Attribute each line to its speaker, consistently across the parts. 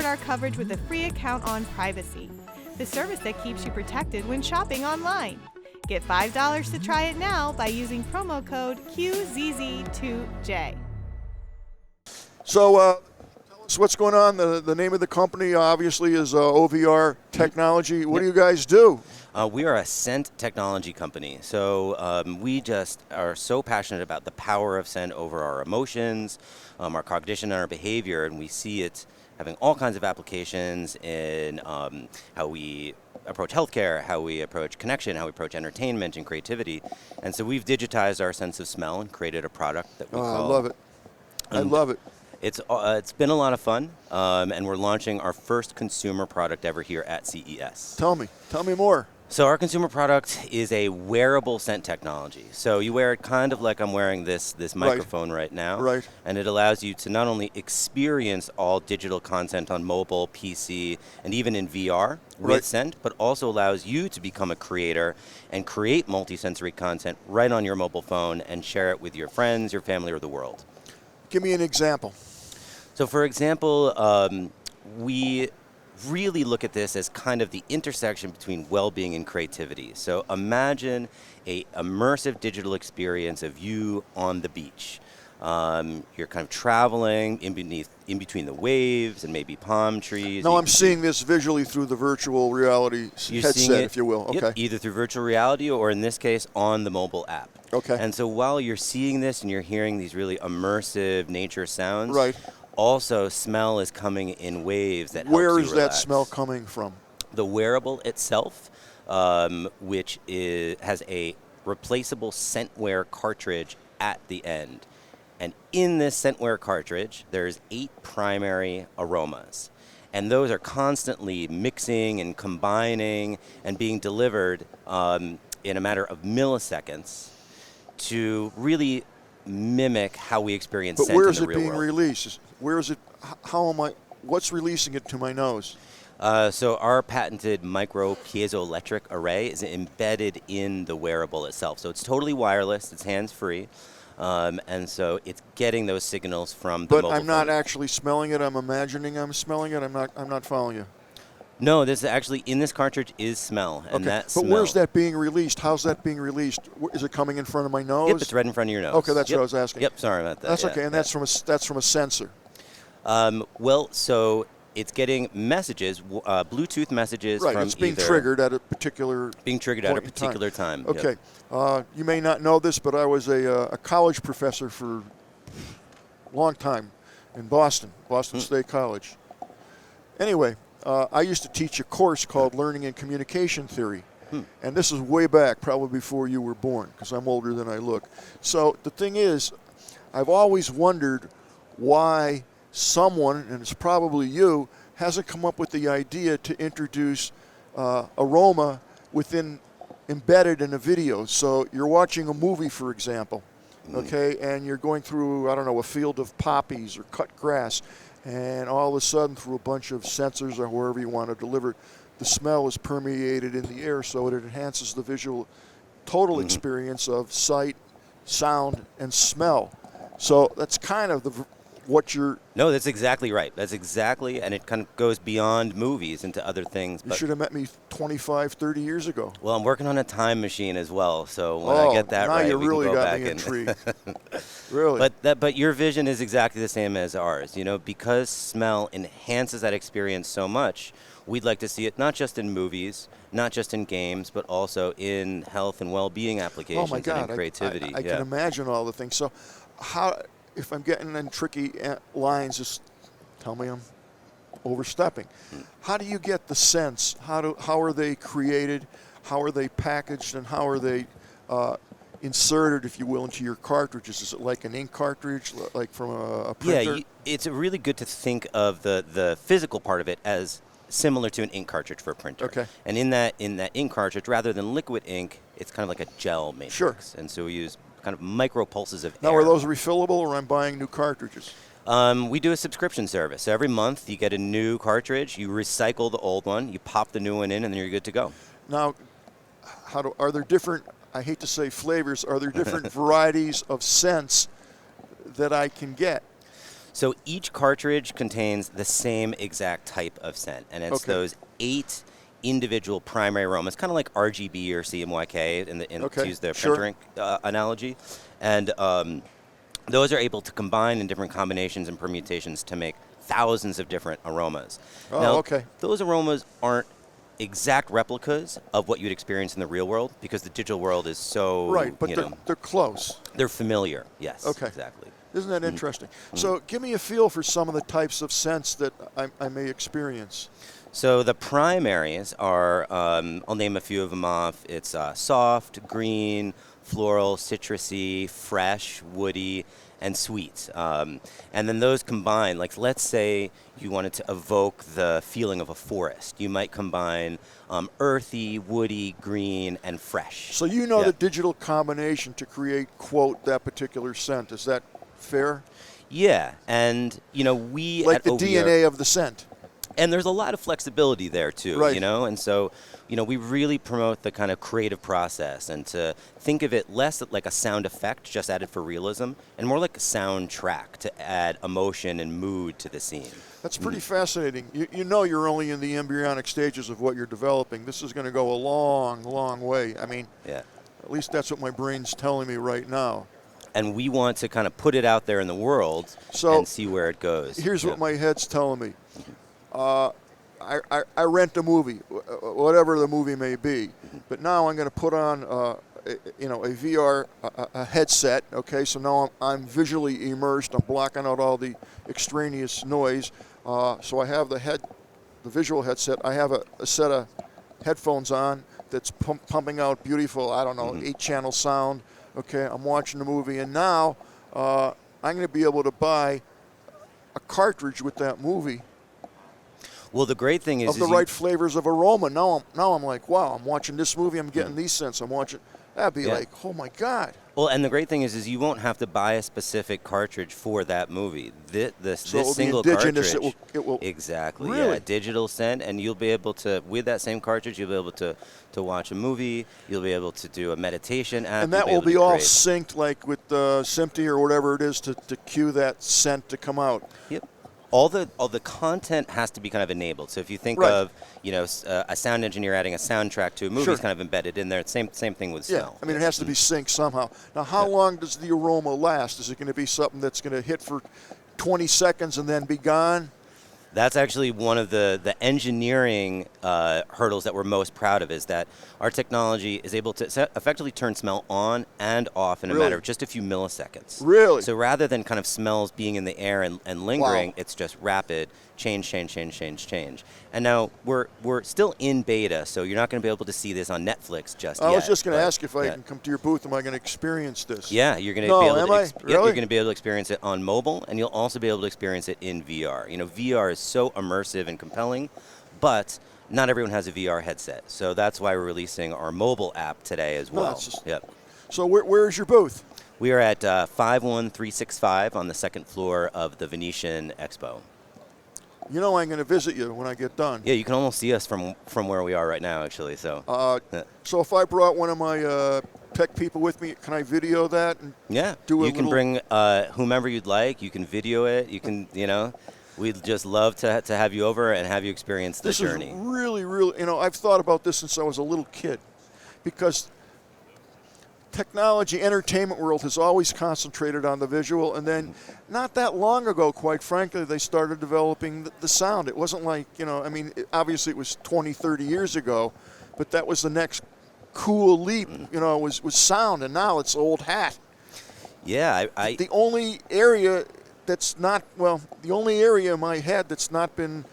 Speaker 1: support our coverage with a free account on Privacy, the service that keeps you protected when shopping online. Get $5 to try it now by using promo code QZZ2J.
Speaker 2: So tell us what's going on. The name of the company obviously is OVR Technology. What do you guys do?
Speaker 3: We are a scent technology company. So we just are so passionate about the power of scent over our emotions, our cognition, and our behavior, and we see it having all kinds of applications in how we approach healthcare, how we approach connection, how we approach entertainment and creativity. And so we've digitized our sense of smell and created a product that we call...
Speaker 2: I love it. I love it.
Speaker 3: It's been a lot of fun, and we're launching our first consumer product ever here at CES.
Speaker 2: Tell me more.
Speaker 3: So our consumer product is a wearable scent technology. So you wear it kind of like I'm wearing this microphone right now.
Speaker 2: Right.
Speaker 3: And it allows you to not only experience all digital content on mobile, PC, and even in VR with scent, but also allows you to become a creator and create multisensory content right on your mobile phone and share it with your friends, your family, or the world.
Speaker 2: Give me an example.
Speaker 3: So for example, we really look at this as kind of the intersection between well-being and creativity. So imagine a immersive digital experience of you on the beach. You're kind of traveling in between the waves and maybe palm trees.
Speaker 2: No, I'm seeing this visually through the virtual reality headset, if you will. Okay.
Speaker 3: Yep, either through virtual reality or, in this case, on the mobile app.
Speaker 2: Okay.
Speaker 3: And so while you're seeing this and you're hearing these really immersive nature sounds,
Speaker 2: right.
Speaker 3: Also, smell is coming in waves that helps you
Speaker 2: Where is
Speaker 3: relax.
Speaker 2: that smell coming from?
Speaker 3: The wearable itself, which has a replaceable scentware cartridge at the end. And in this scentware cartridge, there's 8 primary aromas. And those are constantly mixing and combining and being delivered in a matter of milliseconds to really mimic how we experience scent in the real world.
Speaker 2: But where is it being released? Where is it? What's releasing it to my nose?
Speaker 3: So our patented micro piezoelectric array is embedded in the wearable itself. So it's totally wireless. It's hands-free. And so it's getting those signals from the mobile phone.
Speaker 2: But I'm not actually smelling it. I'm imagining I'm smelling it. I'm not following you.
Speaker 3: No, this is actually in this cartridge is smell, and
Speaker 2: okay.
Speaker 3: that
Speaker 2: But
Speaker 3: smell.
Speaker 2: Where's that being released? How's that being released? Is it coming in front of my nose?
Speaker 3: Yep, it's right in front of your nose.
Speaker 2: Okay, that's what I was asking.
Speaker 3: Yep, sorry about that.
Speaker 2: That's okay, and that's from a sensor.
Speaker 3: Well, so it's getting messages, Bluetooth messages
Speaker 2: right,
Speaker 3: from
Speaker 2: it's being triggered at a particular
Speaker 3: time.
Speaker 2: Okay,
Speaker 3: yep.
Speaker 2: You may not know this, but I was a college professor for a long time in Boston State College. Anyway, I used to teach a course called Learning and Communication Theory. And this is way back, probably before you were born, because I'm older than I look. So the thing is, I've always wondered why someone, and it's probably you, hasn't come up with the idea to introduce aroma embedded in a video. So you're watching a movie, for example, okay, and you're going through, I don't know, a field of poppies or cut grass, and all of a sudden, through a bunch of sensors or wherever you want to deliver it, the smell is permeated in the air, so it enhances the visual total experience of sight, sound, and smell. So that's kind of what you're...
Speaker 3: No, that's exactly right. That's exactly, and it kind of goes beyond movies into other things.
Speaker 2: You should have met me 25, 30 years ago.
Speaker 3: Well, I'm working on a time machine as well, so when I get that right, we
Speaker 2: really
Speaker 3: can go
Speaker 2: got
Speaker 3: back
Speaker 2: me
Speaker 3: in.
Speaker 2: Intrigued. Really.
Speaker 3: But your vision is exactly the same as ours. You know, because smell enhances that experience so much, we'd like to see it not just in movies, not just in games, but also in health and well-being applications
Speaker 2: and in
Speaker 3: creativity.
Speaker 2: I can imagine all the things. So how... If I'm getting in tricky lines, just tell me I'm overstepping. How do you get the sense? How are they created? How are they packaged? And how are they inserted, if you will, into your cartridges? Is it like an ink cartridge, like from a printer?
Speaker 3: Yeah, it's really good to think of the physical part of it as similar to an ink cartridge for a printer.
Speaker 2: Okay.
Speaker 3: And in that ink cartridge, rather than liquid ink, it's kind of like a gel matrix.
Speaker 2: Sure.
Speaker 3: And so we use kind of micro pulses of
Speaker 2: air.
Speaker 3: Now,
Speaker 2: are those refillable, or I'm buying new cartridges?
Speaker 3: We do a subscription service. So every month you get a new cartridge, you recycle the old one, you pop the new one in, and then you're good to go.
Speaker 2: Now, are there different, I hate to say flavors, are there different varieties of scents that I can get?
Speaker 3: So each cartridge contains the same exact type of scent, and it's those 8 individual primary aromas, kind of like RGB or CMYK, to use the print drink analogy. And those are able to combine in different combinations and permutations to make thousands of different aromas. Now, those aromas aren't exact replicas of what you'd experience in the real world, because the digital world is so,
Speaker 2: right, but they're close.
Speaker 3: They're familiar, yes.
Speaker 2: Okay.
Speaker 3: Exactly.
Speaker 2: Isn't that interesting? So give me a feel for some of the types of scents that I may experience.
Speaker 3: So the primaries are, I'll name a few of them off. It's soft, green, floral, citrusy, fresh, woody, and sweet. And then those combine, like let's say you wanted to evoke the feeling of a forest. You might combine earthy, woody, green, and fresh.
Speaker 2: So you know the digital combination to create, quote, that particular scent. Is that fair?
Speaker 3: Yeah, and we
Speaker 2: like
Speaker 3: at
Speaker 2: the
Speaker 3: OVR,
Speaker 2: DNA of the scent.
Speaker 3: And there's a lot of flexibility there too,
Speaker 2: right.
Speaker 3: And so, we really promote the kind of creative process and to think of it less like a sound effect just added for realism and more like a soundtrack to add emotion and mood to the scene.
Speaker 2: That's pretty fascinating. You're only in the embryonic stages of what you're developing. This is going to go a long, long way. I mean, at least that's what my brain's telling me right now.
Speaker 3: And we want to kind of put it out there in the world and see where it goes.
Speaker 2: Here's what my head's telling me. I rent a movie, whatever the movie may be, but now I'm going to put on, a VR a headset. Okay, so now I'm visually immersed. I'm blocking out all the extraneous noise. So I have the visual headset. I have a set of headphones on that's pumping out beautiful, 8-channel sound. Okay, I'm watching the movie, and now I'm going to be able to buy a cartridge with that movie.
Speaker 3: Well, the great thing is
Speaker 2: the right flavors of aroma. Now I'm like, wow, I'm watching this movie. I'm getting these scents. I'm watching. That'd be like, oh my God.
Speaker 3: Well, and the great thing is you won't have to buy a specific cartridge for that movie. This single
Speaker 2: indigenous,
Speaker 3: cartridge,
Speaker 2: it will
Speaker 3: exactly,
Speaker 2: really?
Speaker 3: digital scent, and you'll be able to, with that same cartridge, you'll be able to watch a movie. You'll be able to do a meditation app.
Speaker 2: And that will be all synced, like with SMPTE or whatever it is, to cue that scent to come out.
Speaker 3: Yep. All the content has to be kind of enabled. So if you think of a sound engineer adding a soundtrack to a movie, it's kind of embedded in there. Same thing with smell.
Speaker 2: I mean, it has to be synced somehow. Now, how long does the aroma last? Is it going to be something that's going to hit for 20 seconds and then be gone?
Speaker 3: That's actually one of the engineering hurdles that we're most proud of, is that our technology is able to effectively turn smell on and off in a matter of just a few milliseconds.
Speaker 2: Really?
Speaker 3: So rather than kind of smells being in the air and lingering, it's just rapid change. And now we're still in beta, so you're not going to be able to see this on Netflix just yet.
Speaker 2: I was just going to ask if I can come to your booth. Am I going to experience this?
Speaker 3: Yeah, you're going to be able to.
Speaker 2: Really?
Speaker 3: You're going to be able to experience it on mobile, and you'll also be able to experience it in VR. VR is so immersive and compelling, but not everyone has a VR headset, so that's why we're releasing our mobile app today as well.
Speaker 2: So where is your booth?
Speaker 3: We are at 51365 on the second floor of the Venetian Expo.
Speaker 2: I'm going to visit you when I get done.
Speaker 3: Yeah, you can almost see us from where we are right now, actually. So,
Speaker 2: so if I brought one of my tech people with me, can I video that? And
Speaker 3: you can bring whomever you'd like. You can video it. You can, we'd just love to have you over and have you experience the journey.
Speaker 2: This is really, really, I've thought about this since I was a little kid, because technology, entertainment world has always concentrated on the visual, and then not that long ago, quite frankly, they started developing the sound. It wasn't like, obviously it was 20, 30 years ago, but that was the next cool leap, was sound, and now it's old hat.
Speaker 3: Yeah,
Speaker 2: the only area that's not, the only area in my head that's not been,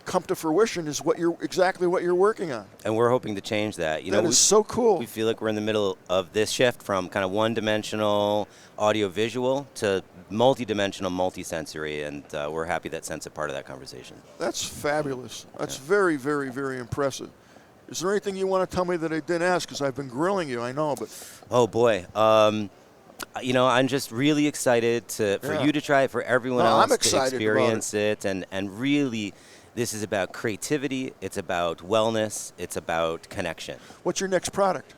Speaker 2: come to fruition is exactly what you're working on.
Speaker 3: And we're hoping to change that.
Speaker 2: That is so cool.
Speaker 3: We feel like we're in the middle of this shift from kind of one-dimensional audio-visual to multi-dimensional, multi-sensory, and we're happy that Scent's a part of that conversation.
Speaker 2: That's fabulous. That's very, very, very impressive. Is there anything you want to tell me that I didn't ask? Because I've been grilling you, I know, but...
Speaker 3: Oh, boy. I'm just really excited for you to try it, for everyone else to experience it, and really... This is about creativity, it's about wellness, it's about connection.
Speaker 2: What's your next product?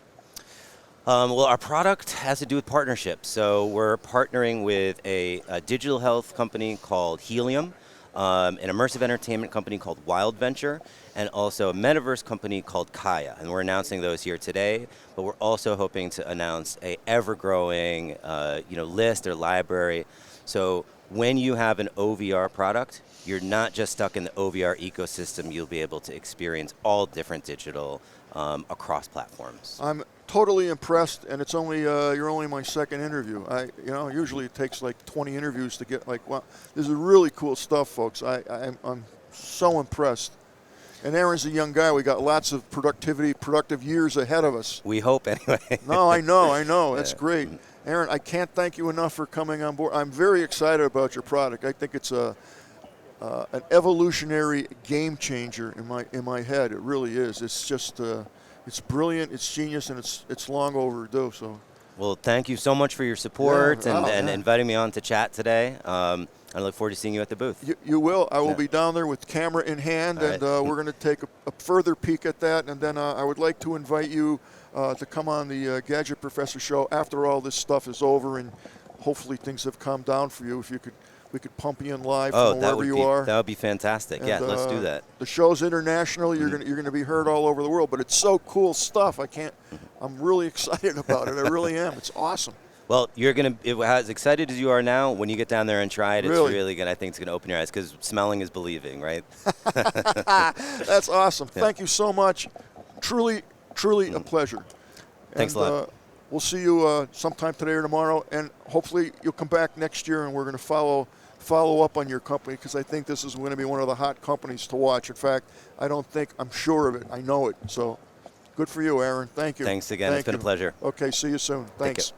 Speaker 3: Well, our product has to do with partnerships. So we're partnering with a digital health company called Helium, an immersive entertainment company called Wild Venture, and also a metaverse company called Kaya. And we're announcing those here today, but we're also hoping to announce a ever-growing list or library. So when you have an OVR product, you're not just stuck in the OVR ecosystem. You'll be able to experience all different digital across platforms.
Speaker 2: I'm totally impressed, and it's only you're only my second interview. Usually it takes like 20 interviews to get like, wow, this is really cool stuff, folks. I'm so impressed. And Aaron's a young guy. We got lots of productive years ahead of us.
Speaker 3: We hope, anyway.
Speaker 2: No, I know. That's great. Aaron, I can't thank you enough for coming on board. I'm very excited about your product. I think it's an evolutionary game changer in my head. It really is. It's just it's brilliant, it's genius, and it's long overdue. So,
Speaker 3: well, thank you so much for your support and inviting me on to chat today. I look forward to seeing you at the booth.
Speaker 2: You will. I will be down there with camera in hand,
Speaker 3: All
Speaker 2: and
Speaker 3: right.
Speaker 2: we're going to take a further peek at that. And then I would like to invite you to come on the Gadget Professor show after all this stuff is over, and hopefully things have calmed down for you. If you could, we could pump you in live from wherever you are.
Speaker 3: That would be fantastic. And, let's do that.
Speaker 2: The show's international. You're going to be heard all over the world, but it's so cool stuff. I'm really excited about it. I really am. It's awesome.
Speaker 3: Well, you're going to, as excited as you are now, when you get down there and try it,
Speaker 2: Really?
Speaker 3: it's really going to, I think it's going to open your eyes, because smelling is believing, right?
Speaker 2: That's awesome. Thank you so much. Truly a pleasure.
Speaker 3: Thanks a lot.
Speaker 2: We'll see you sometime today or tomorrow, and hopefully you'll come back next year, and we're going to follow up on your company, because I think this is going to be one of the hot companies to watch. In fact, I'm sure of it. I know it. So good for you, Aaron. Thank you.
Speaker 3: Thanks again. It's been a pleasure.
Speaker 2: Okay, see you soon. Thanks.